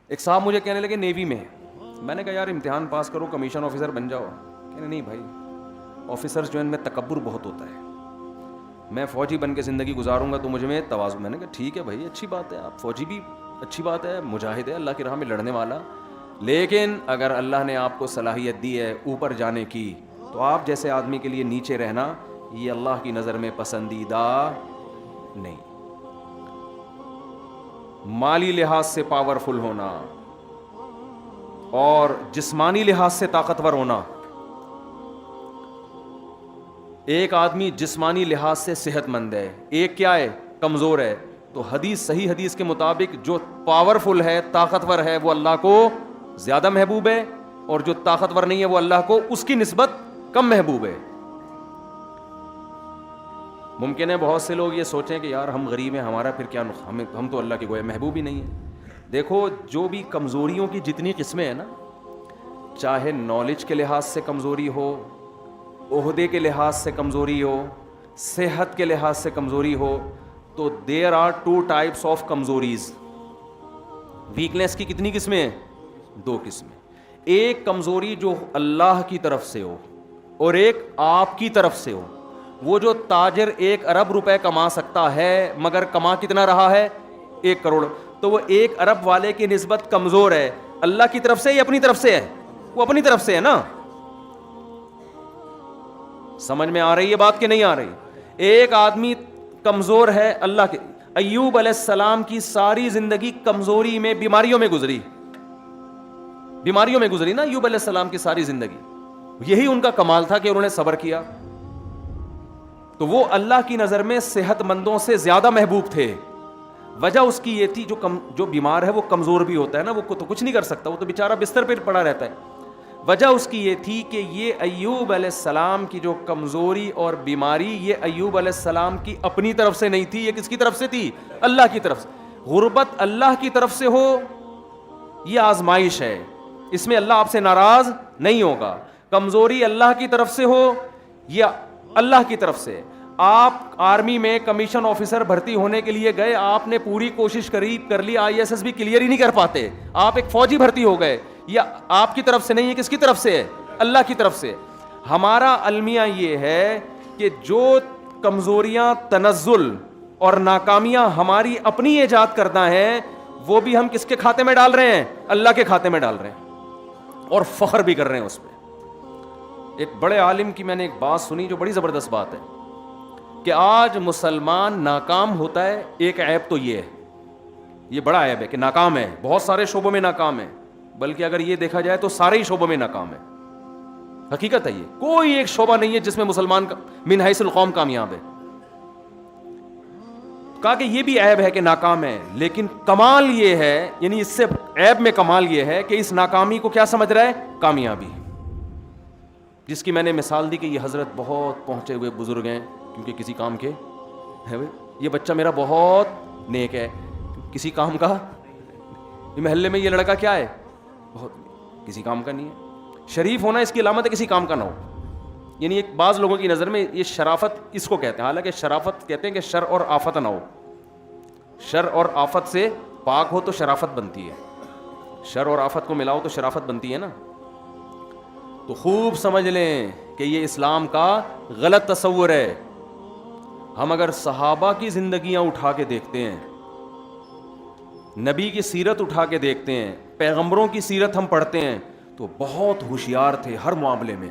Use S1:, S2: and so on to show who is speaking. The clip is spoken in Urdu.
S1: ایک صاحب مجھے کہنے لگے نیوی میں، میں نے کہا یار امتحان پاس کرو کمیشن آفیسر بن جاؤ. کہنے نہیں بھائی آفیسرز جو ان میں تکبر بہت ہوتا ہے، میں فوجی بن کے زندگی گزاروں گا تو مجھ میں تواضع. میں نے کہا ٹھیک ہے بھائی اچھی بات ہے، آپ فوجی بھی اچھی بات ہے، مجاہد ہے اللہ کی راہ میں لڑنے والا، لیکن اگر اللہ نے آپ کو صلاحیت دی ہے اوپر جانے کی تو آپ جیسے آدمی کے لیے نیچے رہنا یہ اللہ کی نظر میں پسندیدہ نہیں. مالی لحاظ سے پاورفل ہونا اور جسمانی لحاظ سے طاقتور ہونا. ایک آدمی جسمانی لحاظ سے صحت مند ہے، ایک کیا ہے کمزور ہے. تو حدیث صحیح حدیث کے مطابق جو پاورفل ہے طاقتور ہے وہ اللہ کو زیادہ محبوب ہے، اور جو طاقتور نہیں ہے وہ اللہ کو اس کی نسبت کم محبوب ہے. ممکن ہے بہت سے لوگ یہ سوچیں کہ یار ہم غریب ہیں ہمارا پھر کیا، ہم تو اللہ کے گویا محبوب ہی نہیں ہیں. دیکھو جو بھی کمزوریوں کی جتنی قسمیں ہیں نا، چاہے نالج کے لحاظ سے کمزوری ہو، عہدے کے لحاظ سے کمزوری ہو، صحت کے لحاظ سے کمزوری ہو، تو there are two types of کمزوریز. ویکنیس کی کتنی قسمیں ہیں؟ دو قسمیں. ایک کمزوری جو اللہ کی طرف سے ہو اور ایک آپ کی طرف سے ہو. وہ جو تاجر 1 ارب روپے کما سکتا ہے مگر کما کتنا رہا ہے 1 کروڑ، تو وہ 1 ارب والے کی نسبت کمزور ہے. اللہ کی طرف سے یا اپنی طرف سے ہے؟ وہ اپنی طرف سے ہے نا. سمجھ میں آ رہی ہے بات کہ نہیں آ رہی؟ ایک آدمی کمزور ہے اللہ کے. ایوب علیہ السلام کی ساری زندگی کمزوری میں بیماریوں میں گزری، بیماریوں میں گزری نا ایوب علیہ السلام کی ساری زندگی. یہی ان کا کمال تھا کہ انہوں نے صبر کیا. تو وہ اللہ کی نظر میں صحت مندوں سے زیادہ محبوب تھے. وجہ اس کی یہ تھی جو بیمار ہے وہ کمزور بھی ہوتا ہے نا، وہ تو کچھ نہیں کر سکتا، وہ تو بیچارہ بستر پہ پڑا رہتا ہے. وجہ اس کی یہ تھی کہ یہ ایوب علیہ السلام کی جو کمزوری اور بیماری یہ ایوب علیہ السلام کی اپنی طرف سے نہیں تھی، یہ کس کی طرف سے تھی؟ اللہ کی طرف سے. غربت اللہ کی طرف سے ہو یہ آزمائش ہے، اس میں اللہ آپ سے ناراض نہیں ہوگا. کمزوری اللہ کی طرف سے ہو یہ اللہ کی طرف سے. آپ آرمی میں کمیشن آفیسر بھرتی ہونے کے لیے گئے، آپ نے پوری کوشش کر لی، ISS بھی کلیئر ہی نہیں کر پاتے، آپ ایک فوجی بھرتی ہو گئے. یہ آپ کی طرف سے نہیں ہے، کس کی طرف سے ہے؟ اللہ کی طرف سے. ہمارا المیہ یہ ہے کہ جو کمزوریاں، تنزل اور ناکامیاں ہماری اپنی ایجاد کرنا ہے وہ بھی ہم کس کے کھاتے میں ڈال رہے ہیں؟ اللہ کے کھاتے میں ڈال رہے ہیں، اور فخر بھی کر رہے ہیں اس پہ. ایک بڑے عالم کی میں نے ایک بات سنی جو بڑی زبردست بات ہے کہ آج مسلمان ناکام ہوتا ہے، ایک عیب تو یہ ہے، یہ بڑا عیب ہے کہ ناکام ہے، بہت سارے شعبوں میں ناکام ہے، بلکہ اگر یہ دیکھا جائے تو سارے ہی شعبوں میں ناکام ہے. حقیقت ہے، یہ کوئی ایک شعبہ نہیں ہے جس میں مسلمان من حیث القوم کامیاب ہے. کہا کہ یہ بھی عیب ہے کہ ناکام ہے، لیکن کمال یہ ہے، یعنی اس سے عیب میں کمال یہ ہے کہ اس ناکامی کو کیا سمجھ رہا ہے؟ کامیابی. جس کی میں نے مثال دی کہ یہ حضرت بہت پہنچے ہوئے بزرگ ہیں کیونکہ کسی کام کے ہے، یہ بچہ میرا بہت نیک ہے کسی کام کا، یہ محلے میں یہ لڑکا کیا ہے؟ بہت کسی کام کا نہیں ہے. شریف ہونا اس کی علامت ہے کسی کام کا نہ ہو. یعنی ایک بعض لوگوں کی نظر میں یہ شرافت اس کو کہتے ہیں، حالانکہ شرافت کہتے ہیں کہ شر اور آفت نہ ہو. شر اور آفت سے پاک ہو تو شرافت بنتی ہے، شر اور آفت کو ملاؤ تو شرافت بنتی ہے نا. تو خوب سمجھ لیں کہ یہ اسلام کا غلط تصور ہے. ہم اگر صحابہ کی زندگیاں اٹھا کے دیکھتے ہیں، نبی کی سیرت اٹھا کے دیکھتے ہیں، پیغمبروں کی سیرت ہم پڑھتے ہیں، تو بہت ہوشیار تھے ہر معاملے میں.